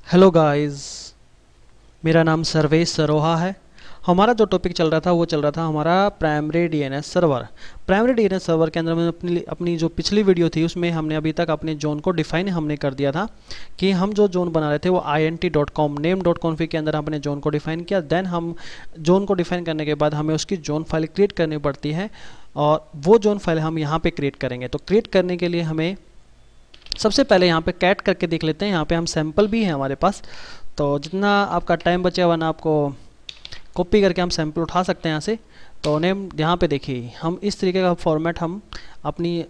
Hello guys. मेरा नाम सर्वेश सरोहा है। हमारा जो टॉपिक चल रहा था वो चल रहा था हमारा primary DNS server. Primary DNS server के अंदर में अपनी जो पिछली वीडियो थी उसमें हमने अभी तक अपने जोन को डिफाइन हमने कर दिया था कि हम जो जोन बना रहे थे वो int.com नेम डॉट कॉन्फिग के अंदर हमने जोन को डिफाइन किया। देन हम जोन को डिफाइन करने के बाद हमें उसकी जोन फाइल क्रिएट करनी पड़ती है और वो जोन फाइल हम यहाँ पे क्रिएट करेंगे। तो क्रिएट करने के लिए हमें सबसे पहले यहाँ पे कैट करके देख लेते हैं। यहाँ पे हम सैंपल भी है हमारे पास, तो जितना आपका टाइम बचेगा वरना आपको कॉपी करके हम सैंपल उठा सकते हैं यहाँ से। तो नेम यहाँ पे देखिए हम इस तरीके का फॉर्मेट हम अपनी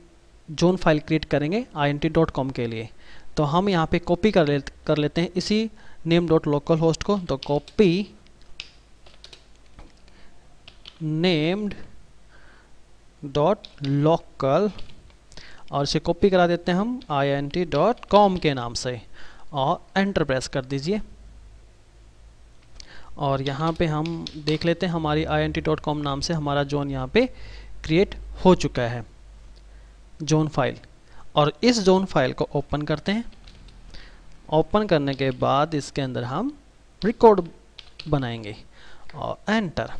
जोन फाइल क्रिएट करेंगे int.com के लिए। तो हम यहाँ पे कॉपी कर लेते हैं इसी नेम डॉट लोकल होस्ट को। तो कॉपी नेम्ड डॉट लोकल और इसे कॉपी करा देते हैं हम int.com के नाम से और एंटर प्रेस कर दीजिए। और यहाँ पे हम देख लेते हैं हमारी int.com नाम से हमारा जोन यहाँ पे क्रिएट हो चुका है जोन फाइल। और इस जोन फाइल को ओपन करते हैं। ओपन करने के बाद इसके अंदर हम रिकॉर्ड बनाएंगे और एंटर।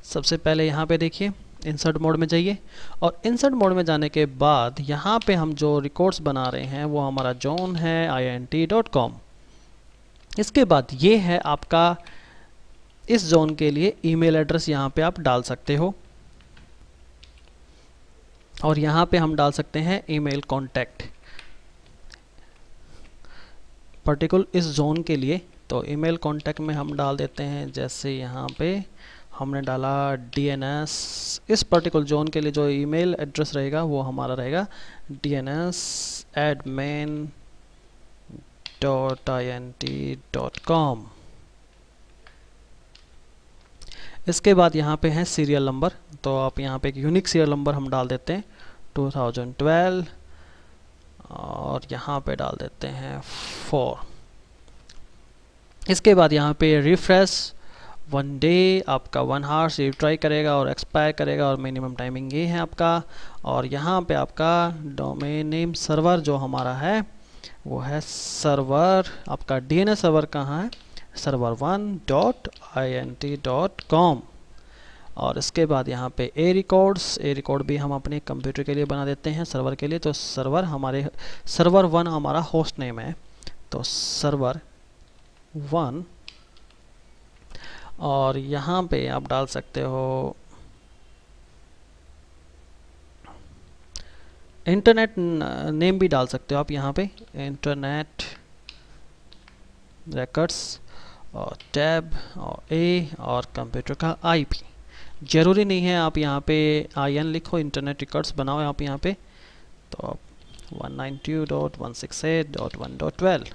सबसे पहले यहाँ पे देखिए इंसर्ट मोड में जाइए और इंसर्ट मोड में जाने के बाद यहाँ पे हम जो रिकॉर्ड्स बना रहे हैं वो हमारा जोन है int.com। इसके बाद ये है आपका इस जोन के लिए ईमेल एड्रेस, यहाँ पे आप डाल सकते हो और यहाँ पे हम डाल सकते हैं ईमेल कॉन्टैक्ट पर्टिकुलर इस जोन के लिए। तो ईमेल कॉन्टैक्ट में हम डाल देते हैं, जैसे यहाँ पे हमने डाला DNS। इस पर्टिकुलर जोन के लिए जो ईमेल एड्रेस रहेगा वो हमारा रहेगा dns@main.int.com। इसके बाद यहाँ पे है सीरियल नंबर, तो आप यहाँ पे एक यूनिक सीरियल नंबर हम डाल देते हैं 2012 और यहाँ पे डाल देते हैं 4। इसके बाद यहाँ पे रिफ्रेश 1 डे आपका 1 आवर से ट्राई करेगा और एक्सपायर करेगा और मिनिमम टाइमिंग ये है आपका। और यहाँ पे आपका डोमेन नेम सर्वर जो हमारा है वो है सर्वर, आपका DNS सर्वर कहाँ है, server1.int.com। और इसके बाद यहाँ पे ए रिकॉर्ड भी हम अपने कंप्यूटर के लिए बना देते हैं सर्वर के लिए। तो सर्वर 1 हमारा होस्ट नेम है, तो server1। और यहाँ पे आप डाल सकते हो इंटरनेट नेम भी डाल सकते हो आप यहाँ पे इंटरनेट रिकॉर्ड्स और टैब और ए और कंप्यूटर का IP। ज़रूरी नहीं है आप यहाँ पे IN लिखो, इंटरनेट रिकॉर्ड्स बनाओ आप यहाँ पे। तो 192.168.1.12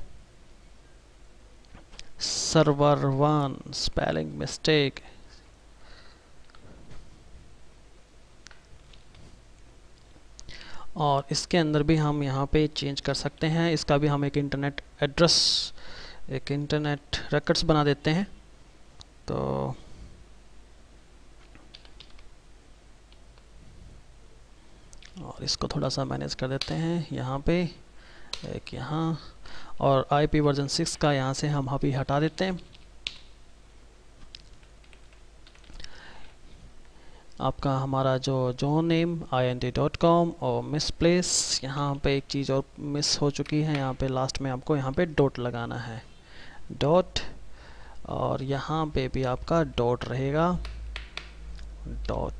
server1 स्पेलिंग मिस्टेक। और इसके अंदर भी हम यहाँ पे चेंज कर सकते हैं, इसका भी हम एक इंटरनेट एड्रेस एक इंटरनेट रिकॉर्ड्स बना देते हैं। तो और इसको थोड़ा सा मैनेज कर देते हैं यहाँ पे एक यहाँ, और IP वर्जन 6 का यहाँ से हम अभी हटा देते हैं। आपका हमारा जो जोन नेम int.com और मिस प्लेस, यहाँ पे एक चीज़ और मिस हो चुकी है, यहाँ पे लास्ट में आपको यहाँ पे डॉट लगाना है, डॉट। और यहाँ पे भी आपका डॉट रहेगा, dot.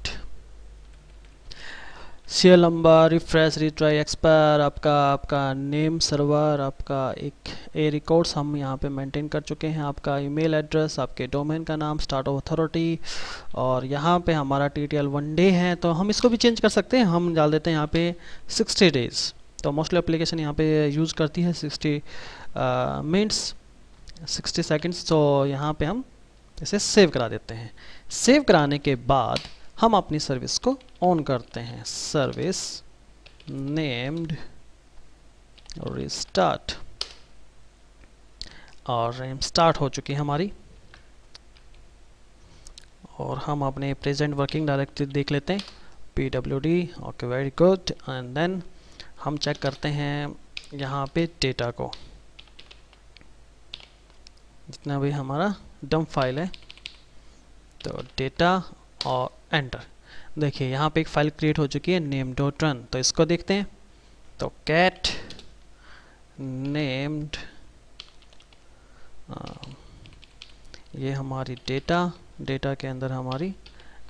Serial number, refresh, retry, expire, आपका नेम सर्वर, आपका एक ए रिकॉर्ड्स हम यहाँ पे मेंटेन कर चुके हैं, आपका ईमेल एड्रेस, आपके डोमेन का नाम, स्टार्ट ऑफ अथॉरिटी। और यहाँ पे हमारा TTL 1 डे है, तो हम इसको भी चेंज कर सकते हैं। हम डाल देते हैं यहाँ पे 60 डेज़। तो मोस्टली एप्लीकेशन यहाँ पे यूज़ करती है 60 मिनट्स 60 सेकेंड्स। तो यहाँ पे हम इसे सेव करा देते हैं। सेव कराने के बाद हम अपनी सर्विस को ऑन करते हैं, सर्विस नेम्ड रिस्टार्ट। और स्टार्ट हो चुकी है हमारी। और हम अपने प्रेजेंट वर्किंग डायरेक्टरी देख लेते हैं, pwd। Okay, very good. And then हम चेक करते हैं यहाँ पे डेटा को। जितना भी हमारा डंप फाइल है, तो डेटा और एंटर। देखिए यहाँ पे एक फाइल क्रिएट हो चुकी है name.run। तो इसको देखते हैं, तो कैट नेम्ड, ये हमारी डेटा के अंदर हमारी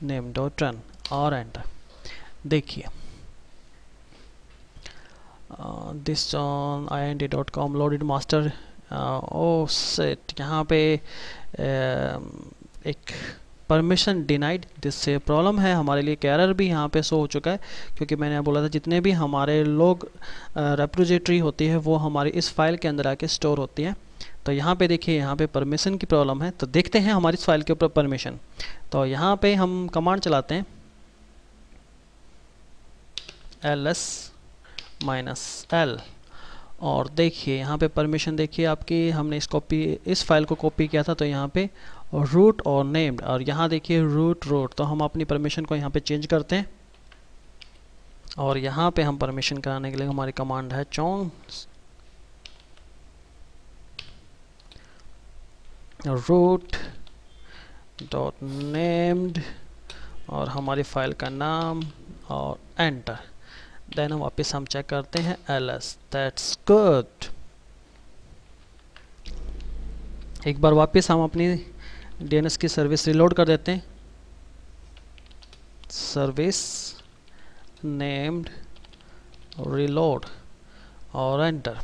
name.run और एंटर। देखिए this on int.com loaded master. ओ सेट, यहाँ पे एक परमिशन डिनाइड, जिससे प्रॉब्लम है हमारे लिए। एरर भी यहाँ पे शो हो चुका है, क्योंकि मैंने बोला था जितने भी हमारे लोग रेपोजिटरी होती है वो हमारी इस फाइल के अंदर आके स्टोर होती है। तो यहाँ पे देखिए, यहाँ पे परमिशन की प्रॉब्लम है। तो देखते हैं हमारी इस फाइल के ऊपर परमिशन। तो यहाँ पे हम कमांड चलाते हैं ls-l, और देखिए यहाँ पे परमिशन देखिए आपकी, हमने इस फाइल को कॉपी किया था, तो यहाँ पे रूट और नेम्ड, और यहाँ देखिए रूट। तो हम अपनी परमिशन को यहाँ पे चेंज करते हैं, और यहाँ पे हम परमिशन कराने के लिए हमारी कमांड है चोंग रूट डॉट नेम्ड, और हमारी फाइल का नाम और एंटर। देन वापस हम चेक करते हैं ls, दैट्स गुड। एक बार वापस हम अपनी DNS की सर्विस रिलोड कर देते हैं, सर्विस नेम्ड रिलोड और एंटर।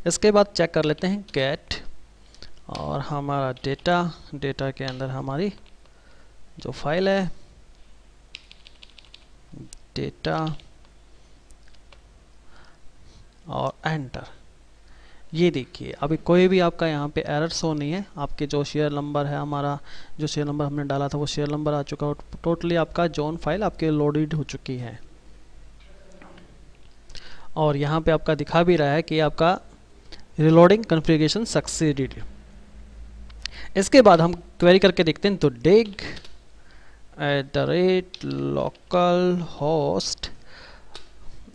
इसके बाद चेक कर लेते हैं गेट, और हमारा डेटा के अंदर हमारी जो फाइल है डेटा और एंटर। ये देखिए अभी कोई भी आपका यहाँ पे एरर शो नहीं है। आपके जो शेयर नंबर है, हमारा जो शेयर नंबर हमने डाला था वो शेयर नंबर आ चुका है, और टोटली आपका जॉन फाइल आपके लोडेड हो चुकी है। और यहाँ पे आपका दिखा भी रहा है कि आपका रिलोडिंग कॉन्फ़िगरेशन सक्सीडेड। इसके बाद हम क्वेरी करके देखते हैं, तो dig @localhost,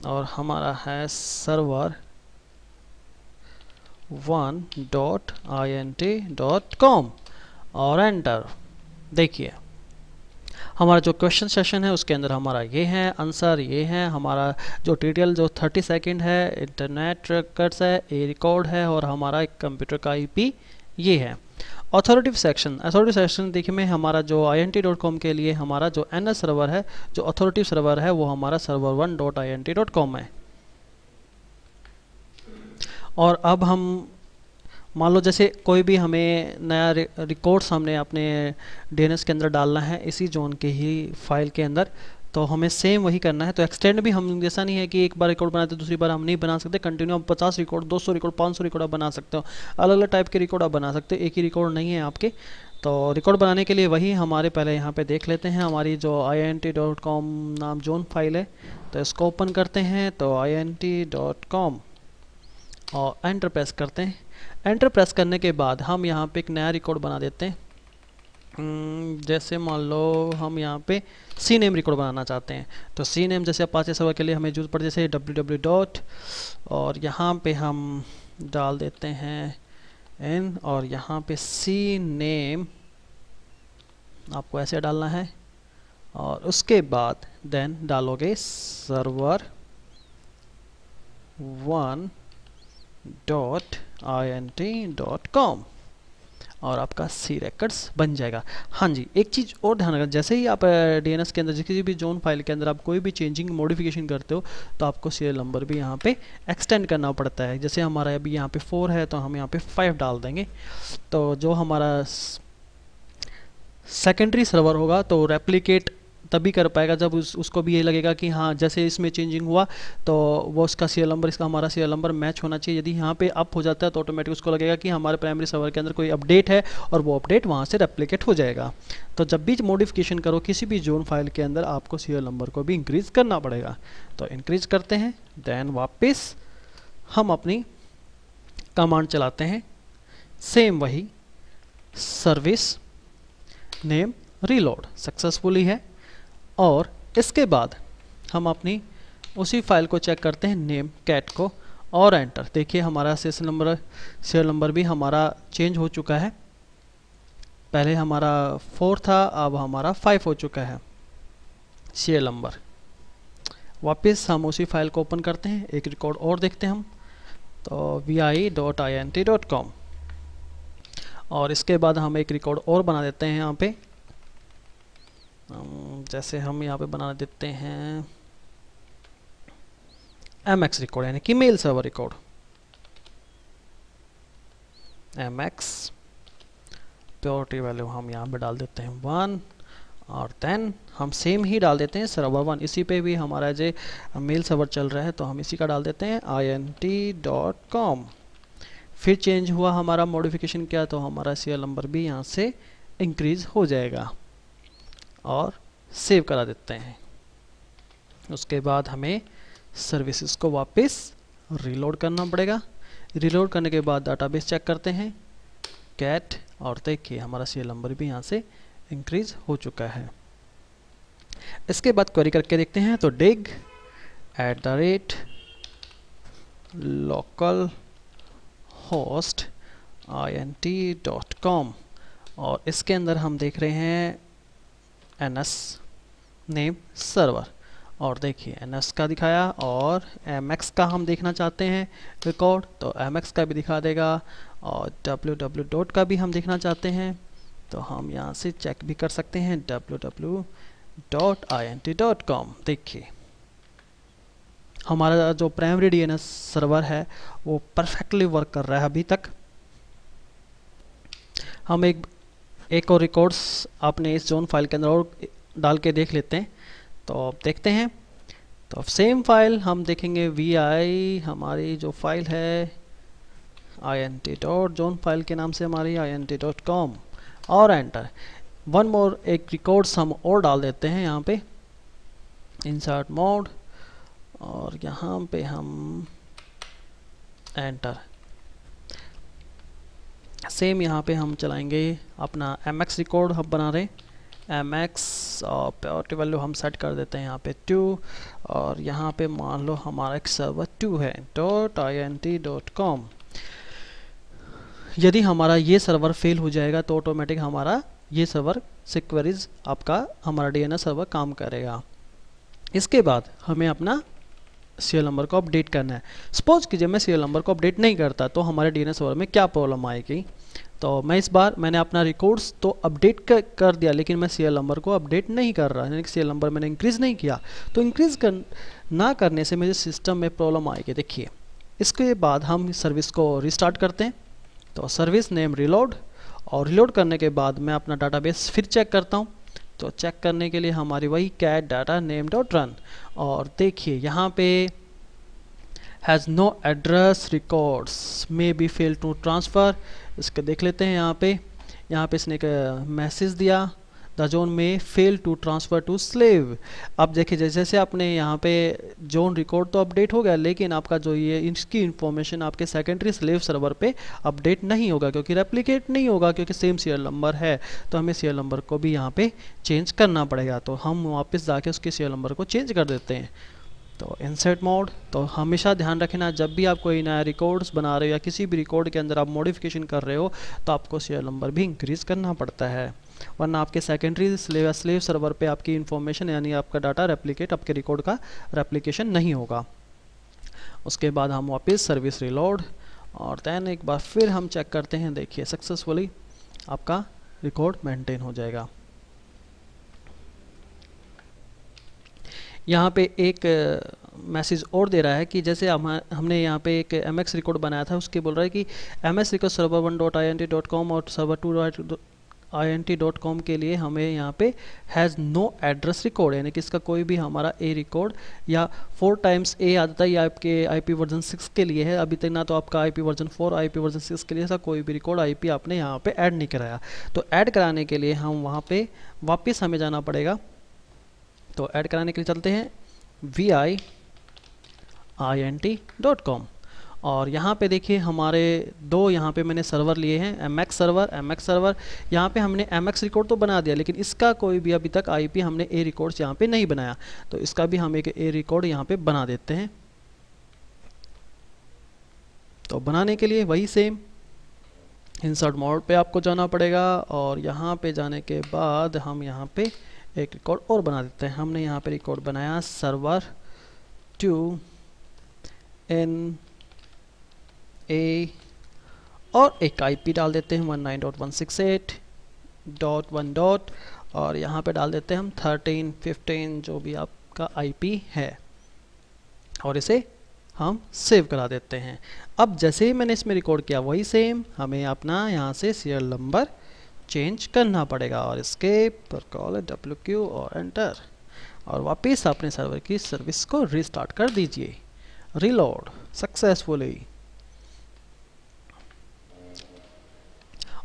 और हमारा है server 1.int.com और एंटर। देखिए हमारा जो क्वेश्चन सेशन है उसके अंदर हमारा ये है आंसर, ये है हमारा जो डिटेल जो 30 सेकंड है, इंटरनेट रिकॉर्ड्स है, ए रिकॉर्ड है, और हमारा एक कंप्यूटर का IP ये है। अथॉरिटिव सेक्शन देखिए में हमारा जो int.com के लिए हमारा जो NS सर्वर है, जो अथॉरिटिव सर्वर है, वो हमारा server 1.int.com है। और अब हम मान लो जैसे कोई भी हमें नया रिकॉर्ड्स हमने अपने DNS के अंदर डालना है इसी जोन के ही फाइल के अंदर, तो हमें सेम वही करना है। तो एक्सटेंड भी हम जैसा नहीं है कि एक बार रिकॉर्ड बनाते दूसरी बार हम नहीं बना सकते। कंटिन्यू आप 50 रिकॉर्ड, 200 रिकॉर्ड, 500 रिकॉर्ड आप बना सकते हो। अलग अलग टाइप के रिकॉर्ड आप बना सकते हो, एक ही रिकॉर्ड नहीं है आपके। तो रिकॉर्ड बनाने के लिए वही हमारे पहले यहाँ पे देख लेते हैं हमारी जो int.com नाम जोन फाइल है। तो इसको ओपन करते हैं, तो int.com और एंटर प्रेस करते हैं। एंटर प्रेस करने के बाद हम यहाँ पे एक नया रिकॉर्ड बना देते हैं। जैसे मान लो हम यहाँ पे CNAME रिकॉर्ड बनाना चाहते हैं, तो CNAME जैसे अपाचे सर्वर के लिए हमें यूज़ पड़े जैसे www. और यहाँ पे हम डाल देते हैं n, और यहाँ पे CNAME आपको ऐसे डालना है, और उसके बाद देन डालोगे server 1.int.com और आपका C records बन जाएगा। हाँ जी, एक चीज़ और ध्यान रखना, जैसे ही आप DNS के अंदर किसी भी जोन फाइल के अंदर आप कोई भी चेंजिंग मॉडिफिकेशन करते हो, तो आपको सीरियल नंबर भी यहाँ पे एक्सटेंड करना पड़ता है। जैसे हमारा अभी यहाँ पे 4 है, तो हम यहाँ पे 5 डाल देंगे। तो जो हमारा सेकेंडरी सर्वर होगा तो रेप्लिकेट तभी कर पाएगा जब उसको भी ये लगेगा कि हाँ जैसे इसमें चेंजिंग हुआ तो वो उसका सीरियल नंबर इसका हमारा सीरियल नंबर मैच होना चाहिए। यदि यहाँ पे अप हो जाता है तो ऑटोमेटिक उसको लगेगा कि हमारे प्राइमरी सर्वर के अंदर कोई अपडेट है, और वो अपडेट वहाँ से रेप्लिकेट हो जाएगा। तो जब भी मॉडिफिकेशन करो किसी भी जोन फाइल के अंदर, आपको सीरियल नंबर को भी इंक्रीज़ करना पड़ेगा। तो इंक्रीज़ करते हैं, देन वापस हम अपनी कमांड चलाते हैं, सेम वही सर्विस नेम रीलोड सक्सेसफुली है। और इसके बाद हम अपनी उसी फाइल को चेक करते हैं नेम कैट को, और एंटर। देखिए हमारा सीरियल नंबर भी हमारा चेंज हो चुका है। पहले हमारा 4 था, अब हमारा 5 हो चुका है सीरियल नंबर। वापस हम उसी फाइल को ओपन करते हैं, एक रिकॉर्ड और देखते हैं हम, तो vi.int.com, और इसके बाद हम एक रिकॉर्ड और बना देते हैं यहाँ पे। जैसे हम यहाँ पे बना देते हैं mx रिकॉर्ड, यानी कि mail server record. mx priority value हम यहाँ पे डाल देते हैं 1, और देन हम सेम ही डाल देते हैं सर्वर 1। इसी पे भी हमारा जो मेल सर्वर चल रहा है, तो हम इसी का डाल देते हैं int.com। फिर चेंज हुआ हमारा मॉडिफिकेशन किया, तो हमारा सीरियल नंबर भी यहाँ से इंक्रीज हो जाएगा, और सेव करा देते हैं। उसके बाद हमें सर्विसेज को वापस रीलोड करना पड़ेगा। रीलोड करने के बाद डाटाबेस चेक करते हैं कैट, और देखिए हमारा सीरियल नंबर भी यहाँ से इंक्रीज हो चुका है। इसके बाद क्वेरी करके देखते हैं, तो dig @local host int.com, और इसके अंदर हम देख रहे हैं ns नेम सर्वर, और देखिए ns का दिखाया, और mx का हम देखना चाहते हैं रिकॉर्ड, तो mx का भी दिखा देगा, और www का भी हम देखना चाहते हैं, तो हम यहाँ से चेक भी कर सकते हैं www.int.com। देखिए हमारा जो प्राइमरी डीएनएस सर्वर है वो परफेक्टली वर्क कर रहा है अभी तक। हम एक और रिकॉर्ड्स आपने इस जोन फाइल के अंदर और डाल के देख लेते हैं, तो अब देखते हैं। तो सेम फाइल हम देखेंगे vi, हमारी जो फाइल है int.zone फाइल के नाम से हमारी int.com, और एंटर। वन मोर एक रिकॉर्ड्स हम और डाल देते हैं यहाँ पे, इंसर्ट मोड, और यहाँ पे हम एंटर। सेम यहाँ पे हम चलाएंगे अपना mx रिकॉर्ड, हम बना रहे mx, और प्योरिटी वैल्यू हम सेट कर देते हैं यहाँ पे 2, और यहाँ पे मान लो हमारा एक सर्वर 2 है .int.com। यदि हमारा ये सर्वर फेल हो जाएगा तो ऑटोमेटिक हमारा ये सर्वर से क्वेरीज आपका हमारा डीएनएस सर्वर काम करेगा। इसके बाद हमें अपना सीरियल नंबर को अपडेट करना है। सपोज कीजिए मैं सीरियल नंबर को अपडेट नहीं करता, तो हमारे डीएनएस सर्वर में क्या प्रॉब्लम आएगी। तो मैं इस बार मैंने अपना रिकॉर्ड्स तो अपडेट कर दिया, लेकिन मैं सीरियल नंबर को अपडेट नहीं कर रहा, यानी कि सीरियल नंबर मैंने इंक्रीज़ नहीं किया। तो इंक्रीज़ ना करने से मेरे सिस्टम में प्रॉब्लम आएगी। देखिए इसके बाद हम सर्विस को रिस्टार्ट करते हैं, तो सर्विस नेम रीलोड, और रीलोड करने के बाद मैं अपना डाटाबेस फिर चेक करता हूँ। तो चेक करने के लिए हमारी वही cat data name dot run, और देखिए यहाँ पे has no address records may be fail to transfer. इसके देख लेते हैं यहाँ पे इसने एक मैसेज दिया, द जोन में fail to transfer to slave. अब देखिए जैसे आपने यहाँ पे जोन रिकॉर्ड तो अपडेट हो गया, लेकिन आपका जो ये इसकी इन्फॉर्मेशन आपके सेकेंडरी स्लेव सर्वर पे अपडेट नहीं होगा, क्योंकि रेप्लिकेट नहीं होगा, क्योंकि सेम सीरियल नंबर है। तो हमें सीरियल नंबर को भी यहाँ पे चेंज करना पड़ेगा। तो हम वापस जाके उसके सीरियल नंबर को चेंज कर देते हैं। तो इंसर्ट मोड, तो हमेशा ध्यान रखना जब भी आप कोई नया रिकॉर्ड्स बना रहे हो या किसी भी रिकॉर्ड के अंदर आप मॉडिफिकेशन कर रहे हो, तो आपको सीरियल नंबर भी इंक्रीज़ करना पड़ता है, वरना आपके सेकेंडरी स्लेव सर्वर पे आपकी इन्फॉर्मेशन यानी आपका डाटा रेप्लिकेट, आपके रिकॉर्ड का रेप्लिकेशन नहीं होगा। उसके बाद हम वापस सर्विस रीलोड, और दैन एक बार फिर हम चेक करते हैं। देखिए सक्सेसफुली आपका रिकॉर्ड मेंटेन हो जाएगा। यहाँ पे एक मैसेज और दे रहा है कि जैसे हमने यहाँ पे एक mx रिकॉर्ड बनाया था, उसके बोल रहा है कि ms रिकॉर्ड सर्वर 1.int.com और सर्वर 2.int.com के लिए हमें यहाँ पे हैज़ नो एड्रेस रिकॉर्ड, यानी कि इसका कोई भी हमारा ए रिकॉर्ड या 4 टाइम्स ए आ जाता है, या आपके IP वर्जन 6 के लिए है। अभी तक ना तो आपका IP वर्जन 4 IP वर्जन 6 के लिए ऐसा कोई भी रिकॉर्ड IP आपने यहाँ पे ऐड नहीं कराया। तो ऐड कराने के लिए हम वहाँ पे वापस हमें जाना पड़ेगा। तो ऐड कराने के लिए चलते हैं vi.int.com, और यहाँ पे देखिए हमारे दो यहाँ पे मैंने सर्वर लिए हैं, mx सर्वर। यहाँ पे हमने mx रिकॉर्ड तो बना दिया, लेकिन इसका कोई भी अभी तक IP हमने a रिकॉर्ड्स यहाँ पे नहीं बनाया। तो इसका भी हम एक a रिकॉर्ड यहाँ पे बना देते हैं। तो बनाने के लिए वही सेम इंसर्ट मोड पे आपको जाना पड़ेगा और यहाँ पे जाने के बाद हम यहाँ पे एक रिकॉर्ड और बना देते हैं। हमने यहाँ पे रिकॉर्ड बनाया सर्वर टू एन ए और एक आईपी डाल देते हैं 19.168.1. और यहाँ पे डाल देते हैं हम 13 15 जो भी आपका आईपी है और इसे हम सेव करा देते हैं। अब जैसे ही मैंने इसमें रिकॉर्ड किया वही सेम हमें अपना यहाँ से सीरियल नंबर चेंज करना पड़ेगा और एस्केप पर कॉल WQ और एंटर और वापस अपने सर्वर की सर्विस को रिस्टार्ट कर दीजिए। Reload successfully.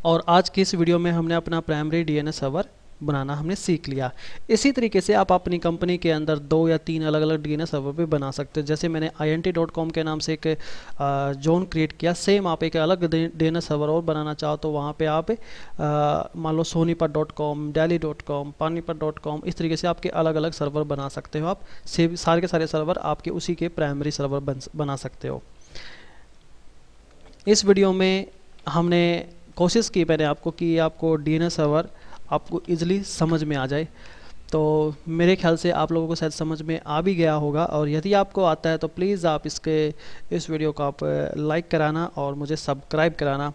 और आज की इस वीडियो में हमने अपना प्राइमरी DNS सर्वर बनाना हमने सीख लिया। इसी तरीके से आप अपनी कंपनी के अंदर 2 या 3 अलग अलग DNS सर्वर भी बना सकते हो। जैसे मैंने INT.com के नाम से एक जोन क्रिएट किया, सेम आप एक अलग DNS सर्वर और बनाना चाहो तो वहाँ पे आप मान लो सोनीपत.com, delhi.com, पानीपत.com, इस तरीके से आपके अलग अलग सर्वर बना सकते हो। आप सारे के सारे सर्वर आपके उसी के प्राइमरी सर्वर बना सकते हो। इस वीडियो में हमने कोशिश की मैंने आपको कि आपको DNS सर्वर आपको इजीली समझ में आ जाए, तो मेरे ख्याल से आप लोगों को शायद समझ में आ भी गया होगा। और यदि आपको आता है तो प्लीज़ आप इस वीडियो को आप लाइक कराना और मुझे सब्सक्राइब कराना।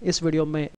इस वीडियो में